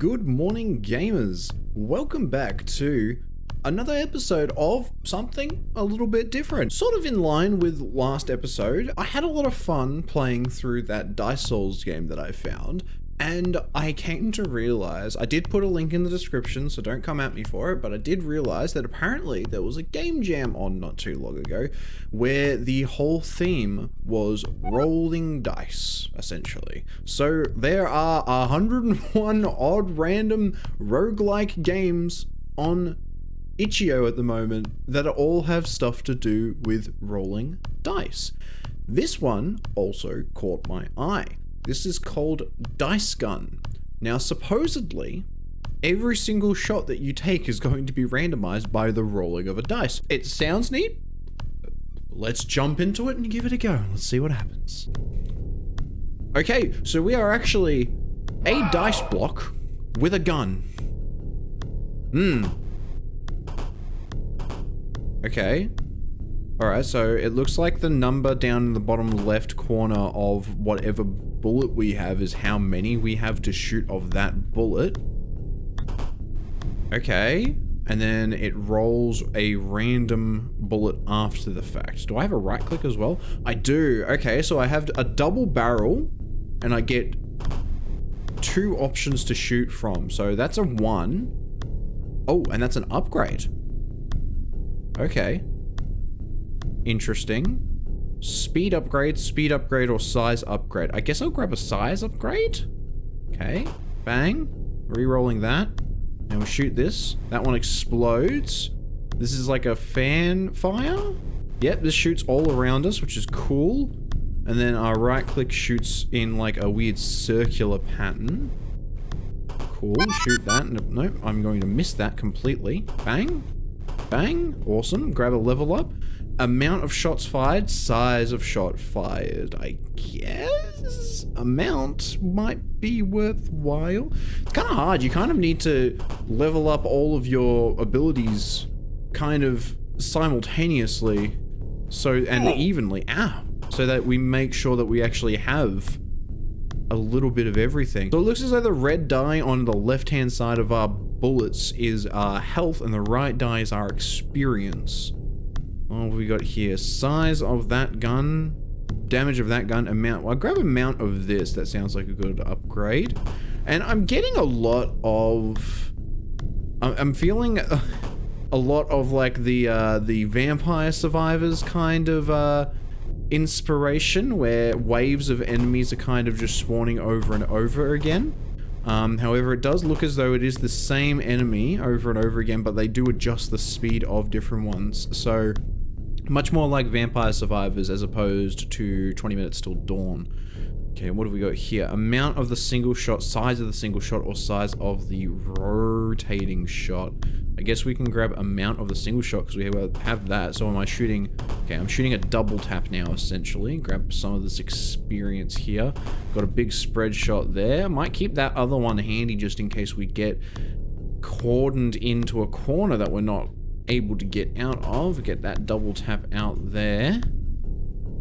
Good morning, gamers. Welcome back to another episode of something a little bit different. Sort of in line with last episode. I had a lot of fun playing through that Dice Souls game that I found, and I came to realize, I did put a link in the description, so don't come at me for it, but I did realize that apparently there was a game jam on not too long ago where the whole theme was rolling dice, essentially. So there are 101 odd random roguelike games on Itch.io at the moment that all have stuff to do with rolling dice. This one also caught my eye. This is called Dice Gun. Now, supposedly, every single shot that you take is going to be randomized by the rolling of a dice. It sounds neat. Let's jump into it and give it a go. Let's see what happens. Okay, so we are actually a dice block with a gun. Okay. Alright, so it looks like the number down in the bottom left corner of whatever bullet we have is how many we have to shoot of that bullet. Okay. And then it rolls a random bullet after the fact. Do I have a right click as well? I do. Okay, so I have a double barrel and I get two options to shoot from. So that's a 1. Oh, and that's an upgrade. Okay. Interesting. Speed upgrade, or size upgrade. I guess I'll grab a size upgrade. Okay. Bang. Re-rolling that. And we'll shoot this. That one explodes. This is like a fan fire. Yep, this shoots all around us, which is cool. And then our right click shoots in like a weird circular pattern. Cool. Shoot that. Nope, I'm going to miss that completely. Bang. Bang. Awesome. Grab a level up. Amount of shots fired, size of shot fired. I guess amount might be worthwhile. It's kind of hard. You kind of need to level up all of your abilities kind of simultaneously, and evenly. So that we make sure that we actually have a little bit of everything. So it looks as though the red die on the left-hand side of our bullets is our health, and the right die is our experience. What have we got here? Size of that gun, damage of that gun, amount. Well, I'll grab amount of this. That sounds like a good upgrade. And I'm getting a lot of... I'm feeling a lot of like the Vampire Survivors kind of inspiration, where waves of enemies are kind of just spawning over and over again. However, it does look as though it is the same enemy over and over again, but they do adjust the speed of different ones. So, much more like Vampire Survivors as opposed to 20 Minutes Till Dawn. Okay, what have we got here? Amount of the single shot, size of the single shot, or size of the rotating shot. I guess we can grab amount of the single shot because we have that. So am I shooting... Okay, I'm shooting a double tap now, essentially. Grab some of this experience here. Got a big spread shot there. Might keep that other one handy just in case we get cordoned into a corner that we're not able to get out of. Get that double tap out there.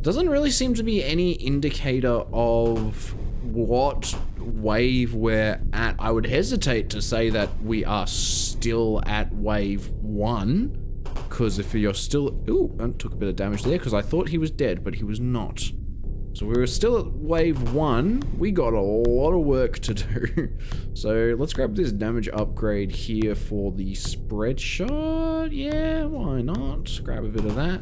Doesn't really seem to be any indicator of what wave we're at. I would hesitate to say that we are still at wave 1, because if you're still... Ooh, I took a bit of damage there because I thought he was dead, but he was not. So we were still at wave 1. We got a lot of work to do. So let's grab this damage upgrade here for the spread shot. Yeah, why not? Grab a bit of that.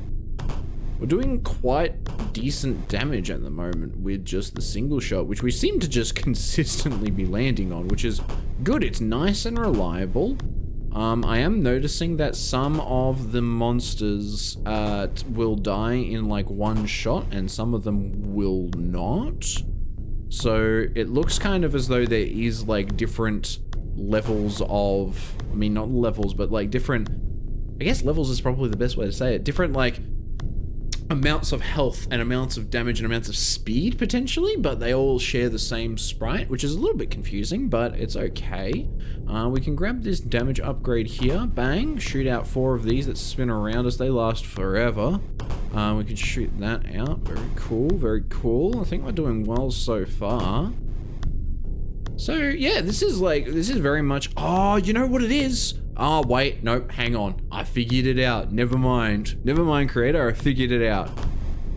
We're doing quite decent damage at the moment with just the single shot, which we seem to just consistently be landing on, which is good. It's nice and reliable. I am noticing that some of the monsters will die in like one shot and some of them will not. So it looks kind of as though there is like different levels of, I mean, not levels, but like different, I guess levels is probably the best way to say it. Different like amounts of health and amounts of damage and amounts of speed potentially, but they all share the same sprite, which is a little bit confusing, but it's okay. We can grab this damage upgrade here. Bang, shoot out 4 of these that spin around us. They last forever. We can shoot that out. Very cool, very cool. I think we're doing well so far. So yeah, this is very much, oh, you know what it is? Oh, wait, nope, hang on. I figured it out. Never mind. Never mind, creator, I figured it out.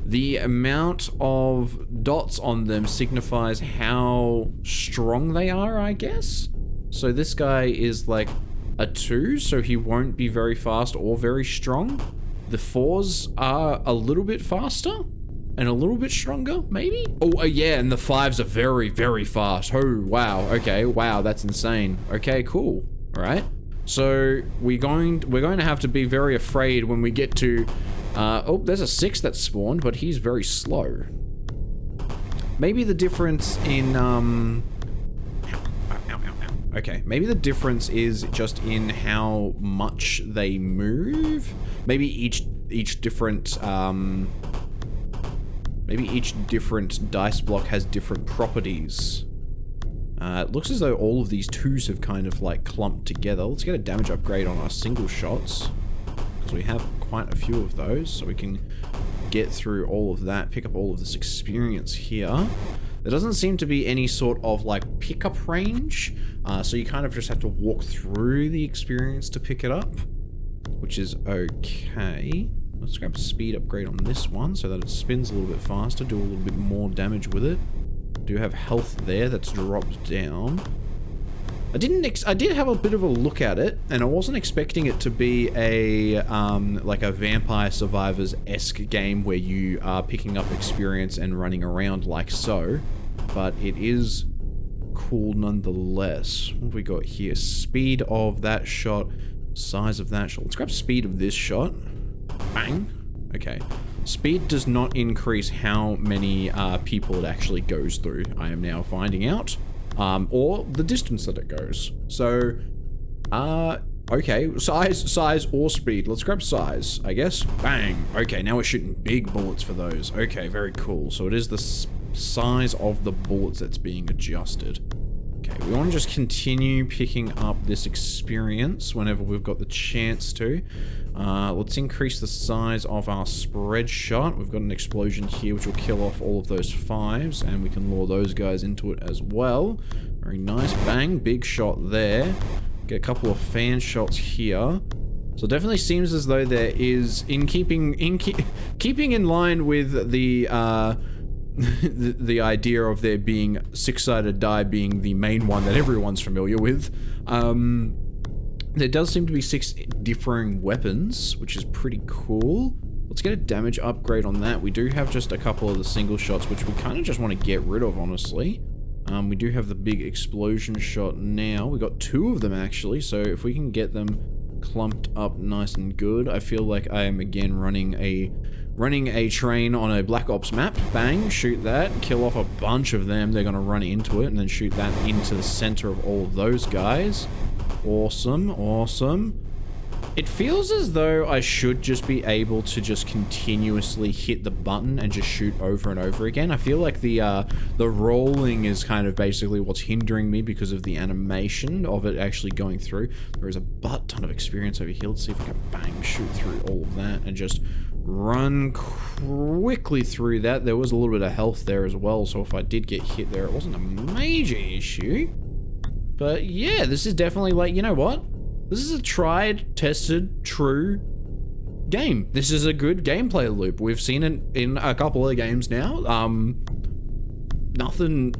The amount of dots on them signifies how strong they are, I guess. So this guy is like a 2, so he won't be very fast or very strong. The 4s are a little bit faster and a little bit stronger, maybe? Oh, yeah, and the 5s are very, very fast. Oh, wow, okay, wow, that's insane. Okay, cool, all right. So we're going to have to be very afraid when we get to, oh, there's a 6 that spawned, but he's very slow. Maybe the difference in, okay, maybe the difference is just in how much they move. Maybe each different, maybe each different dice block has different properties. It looks as though all of these 2s have kind of like clumped together. Let's get a damage upgrade on our single shots, because we have quite a few of those, so we can get through all of that, pick up all of this experience here. There doesn't seem to be any sort of like pickup range, so you kind of just have to walk through the experience to pick it up, which is okay. Let's grab a speed upgrade on this one so that it spins a little bit faster, do a little bit more damage with it. Do have health there that's dropped down. I did have a bit of a look at it, and I wasn't expecting it to be a like a Vampire Survivors-esque game where you are picking up experience and running around like so, but it is cool nonetheless. What have we got here? Speed of that shot, size of that shot. Let's grab speed of this shot. Bang. Okay. Speed does not increase how many people it actually goes through, I am now finding out. Or the distance that it goes. So, okay, size or speed. Let's grab size, I guess. Bang. Okay, now we're shooting big bullets for those. Okay, very cool. So it is the size of the bullets that's being adjusted. Okay, we want to just continue picking up this experience whenever we've got the chance to. Let's increase the size of our spread shot. We've got an explosion here which will kill off all of those 5s, and we can lure those guys into it as well. Very nice. Bang. Big shot there. Get a couple of fan shots here. So it definitely seems as though there is, keeping in line with the the idea of there being six-sided die being the main one that everyone's familiar with. There does seem to be 6 differing weapons, which is pretty cool. Let's get a damage upgrade on that. We do have just a couple of the single shots, which we kind of just want to get rid of, honestly. We do have the big explosion shot now. We got 2 of them, actually, so if we can get them clumped up nice and good, I feel like I am again running a train on a Black Ops map. Bang, shoot that, kill off a bunch of them. They're going to run into it, and then shoot that into the center of all of those guys. Awesome, awesome. It feels as though I should just be able to just continuously hit the button and just shoot over and over again. I feel like the rolling is kind of basically what's hindering me because of the animation of it actually going through. There is a butt ton of experience over here. Let's see if we can bang shoot through all of that and just run quickly through that. There was a little bit of health there as well, so if I did get hit there, it wasn't a major issue. But yeah, this is definitely like, you know what? This is a tried, tested, true game. This is a good gameplay loop. We've seen it in a couple of games now. Nothing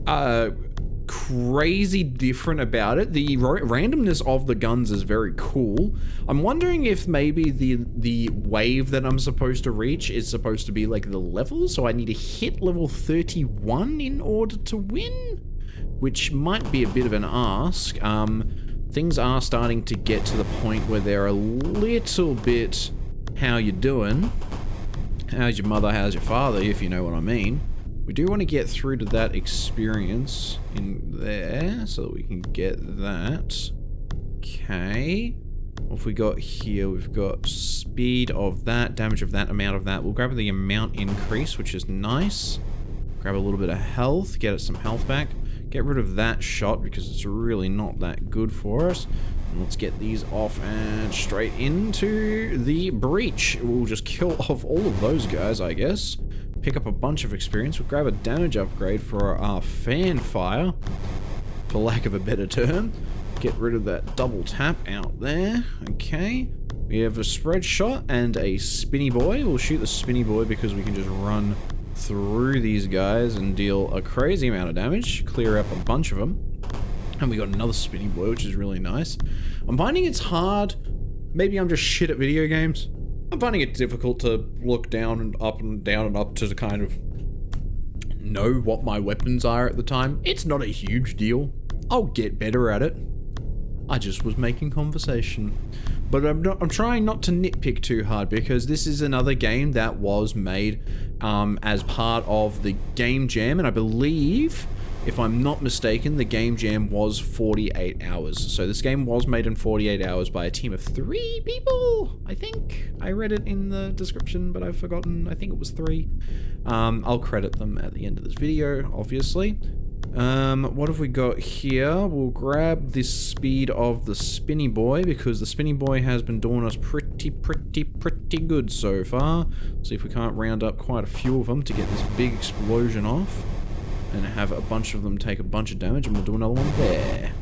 crazy different about it. The randomness of the guns is very cool. I'm wondering if maybe the wave that I'm supposed to reach is supposed to be like the level, so I need to hit level 31 in order to win? Which might be a bit of an ask. Things are starting to get to the point where they're a little bit, how you doing? How's your mother, how's your father, if you know what I mean. We do want to get through to that experience in there, so that we can get that. Okay. What have we got here? We've got speed of that, damage of that, amount of that. We'll grab the amount increase, which is nice. Grab a little bit of health, get us some health back. Get rid of that shot because it's really not that good for us. And let's get these off and straight into the breach. We'll just kill off all of those guys, I guess. Pick up a bunch of experience. We'll grab a damage upgrade for our fan fire. for lack of a better term. Get rid of that double tap out there. Okay. We have a spread shot and a spinny boy. We'll shoot the spinny boy because we can just run through these guys and deal a crazy amount of damage. Clear up a bunch of them. And we got another spinny boy, which is really nice. I'm finding it's hard. Maybe I'm just shit at video games. I'm finding it difficult to look down and up and down and up to kind of know what my weapons are at the time. It's not a huge deal. I'll get better at it. I just was making conversation. But I'm trying not to nitpick too hard because this is another game that was made as part of the Game Jam, and I believe, if I'm not mistaken, the Game Jam was 48 hours. So this game was made in 48 hours by a team of 3 people, I think. I read it in the description, but I've forgotten. I think it was 3. I'll credit them at the end of this video, obviously. What have we got here? We'll grab this speed of the spinny boy because the spinny boy has been doing us pretty good so far. See if we can't round up quite a few of them to get this big explosion off and have a bunch of them take a bunch of damage, and we'll do another one there.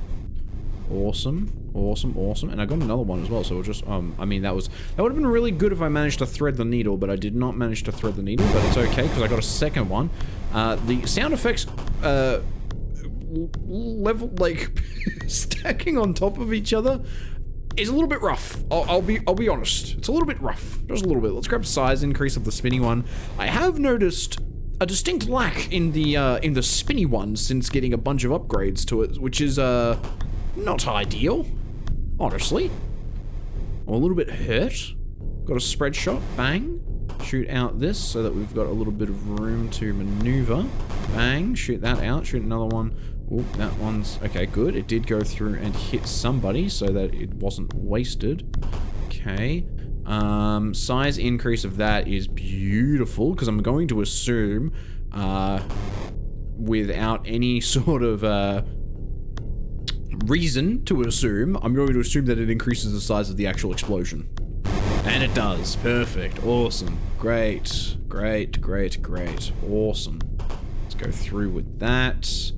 Awesome, awesome, awesome. And I got another one as well, so we'll just, I mean, that would have been really good if I managed to thread the needle, but I did not manage to thread the needle, but it's okay because I got a second one. The sound effects, level, like, stacking on top of each other is a little bit rough. I'll be honest. It's a little bit rough. Just a little bit. Let's grab size increase of the spinning one. I have noticed a distinct lack in the spinny one since getting a bunch of upgrades to it, which is, not ideal, honestly. I'm a little bit hurt. Got a spread shot. Bang. Shoot out this so that we've got a little bit of room to maneuver. Bang. Shoot that out. Shoot another one. Oop, that one's... Okay, good. It did go through and hit somebody so that it wasn't wasted. Okay. Size increase of that is beautiful because I'm going to assume, without any sort of, reason to assume, I'm going to assume that it increases the size of the actual explosion. And it does. Perfect. Awesome. Great. Great, great, great. Awesome. Let's go through with that.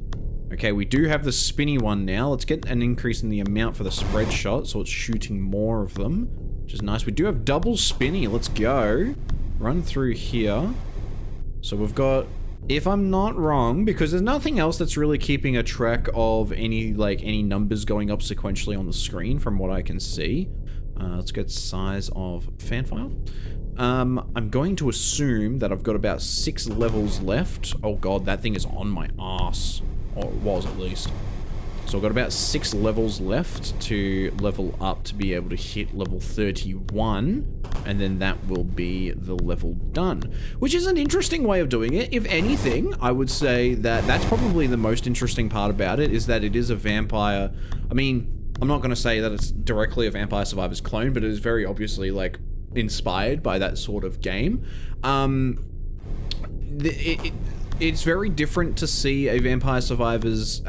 Okay, we do have the spinny one now. Let's get an increase in the amount for the spread shot, so it's shooting more of them, which is nice. We do have double spinny. Let's go. Run through here. So we've got, if I'm not wrong, because there's nothing else that's really keeping a track of any numbers going up sequentially on the screen from what I can see. Let's get size of fan file. I'm going to assume that I've got about 6 levels left. Oh god, that thing is on my ass. Or it was, at least. So I've got about 6 levels left to level up to be able to hit level 31, and then that will be the level done. Which is an interesting way of doing it. If anything, I would say that that's probably the most interesting part about it, is that it is a vampire. I mean, I'm not going to say that it's directly a Vampire Survivors clone, but it is very obviously, like, inspired by that sort of game. It's very different to see a Vampire Survivors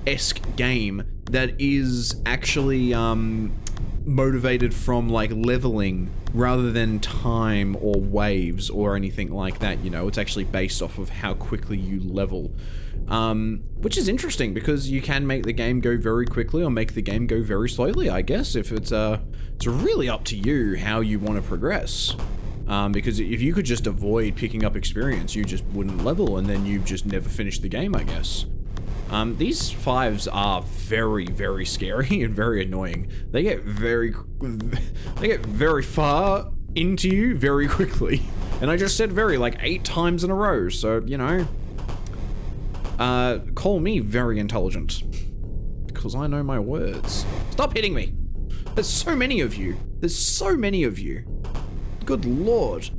esque game that is actually motivated from like leveling rather than time or waves or anything like that. You know, it's actually based off of how quickly you level, which is interesting because you can make the game go very quickly or make the game go very slowly, I guess. If it's really up to you how you want to progress. Because if you could just avoid picking up experience, you just wouldn't level, and then you just never finish the game, I guess. These 5s are very, very scary and very annoying. They get very far into you very quickly. And I just said very, like, 8 times in a row, so, you know. Call me very intelligent. Because I know my words. Stop hitting me! There's so many of you. There's so many of you. Good lord.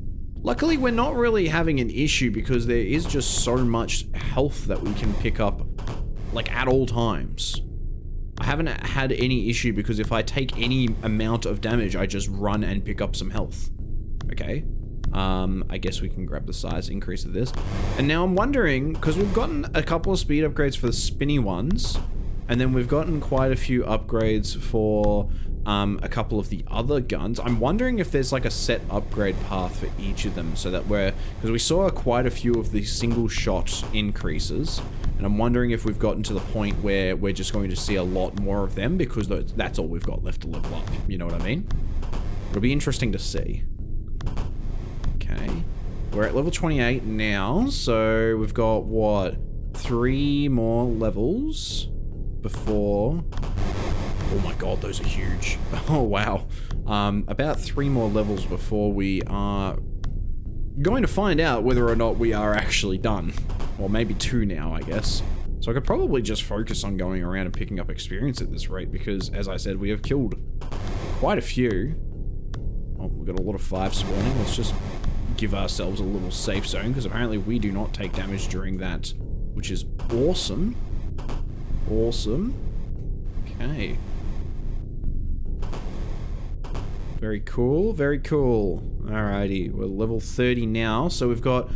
Luckily, we're not really having an issue because there is just so much health that we can pick up, like, at all times. I haven't had any issue because if I take any amount of damage, I just run and pick up some health. Okay. I guess we can grab the size increase of this. And now I'm wondering, because we've gotten a couple of speed upgrades for the spinny ones, and then we've gotten quite a few upgrades for a couple of the other guns. I'm wondering if there's like a set upgrade path for each of them so that because we saw quite a few of the single shot increases, and And I'm wondering if we've gotten to the point where we're just going to see a lot more of them because that's all we've got left to level up. You know what I mean? It'll be interesting to see. Okay. We're at level 28 now, so we've got, what, 3 more levels before... Oh my god, those are huge. Oh, wow. About 3 more levels before we are going to find out whether or not we are actually done. Or maybe 2 now, I guess. So I could probably just focus on going around and picking up experience at this rate because, as I said, we have killed quite a few. Oh, we've got a lot of 5 spawning. Let's just give ourselves a little safe zone because apparently we do not take damage during that, which is awesome. Awesome. Okay. Very cool, very cool. Alrighty, we're level 30 now, so we've got...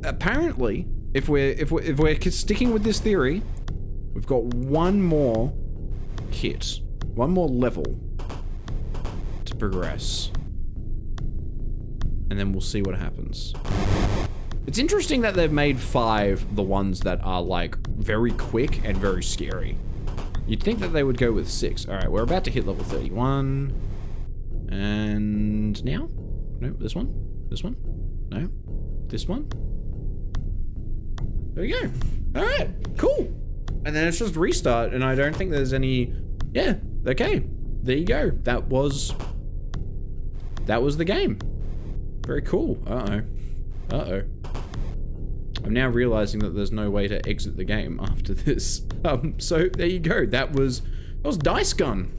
Apparently, if we're sticking with this theory, we've got 1 more kit, 1 more level to progress. And then we'll see what happens. It's interesting that they've made 5 the ones that are, like, very quick and very scary. You'd think that they would go with 6. Alright, we're about to hit level 31. And now? No, this one? This one? No? This one? There we go. Alright, cool. And then it's just restart, and I don't think there's any... Yeah, okay. There you go. That was the game. Very cool. Uh-oh. Uh-oh. I'm now realizing that there's no way to exit the game after this. So there you go. That was Dice Gun.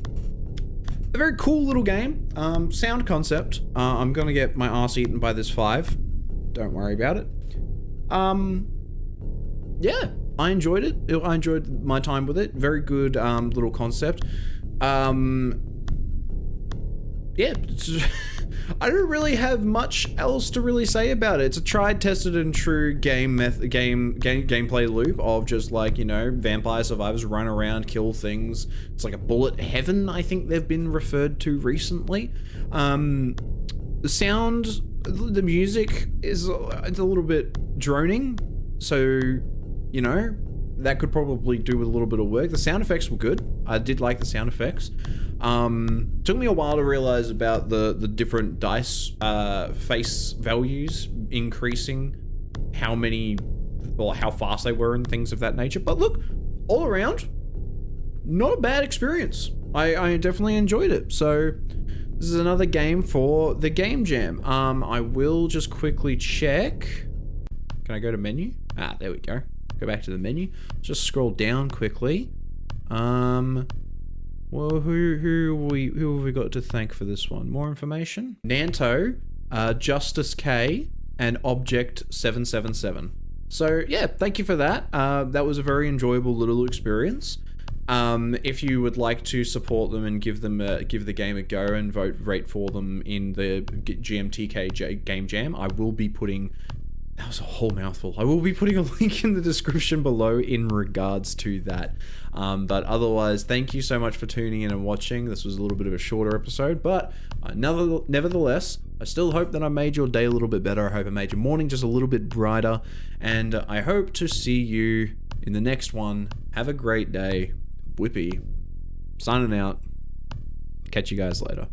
A very cool little game. Sound concept. I'm gonna get my arse eaten by this 5. Don't worry about it. Yeah, I enjoyed it. I enjoyed my time with it. Very good little concept. Yeah, I don't really have much else to really say about it. It's a tried, tested, and true gameplay loop of just like, you know, vampire survivors run around, kill things. It's like a bullet heaven, I think they've been referred to recently. The sound, the music it's a little bit droning, so, you know, that could probably do with a little bit of work. The sound effects were good. I did like the sound effects. Took me a while to realize about the different dice face values increasing, how many, or how fast they were and things of that nature. But look, all around, not a bad experience. I definitely enjoyed it. So this is another game for the Game Jam. I will just quickly check. Can I go to menu? Ah, there we go. Go back to the menu. Just scroll down quickly. Well, who have we got to thank for this one? More information? Nanto, Justice K, and Object 777. So yeah, thank you for that. That was a very enjoyable little experience. If you would like to support them and give the game a go and rate for them in the GMTK Game Jam, I will be putting... That was a whole mouthful. I will be putting a link in the description below in regards to that. But otherwise, thank you so much for tuning in and watching. This was a little bit of a shorter episode, but nevertheless, I still hope that I made your day a little bit better. I hope I made your morning just a little bit brighter. And I hope to see you in the next one. Have a great day. Whippy. Signing out. Catch you guys later.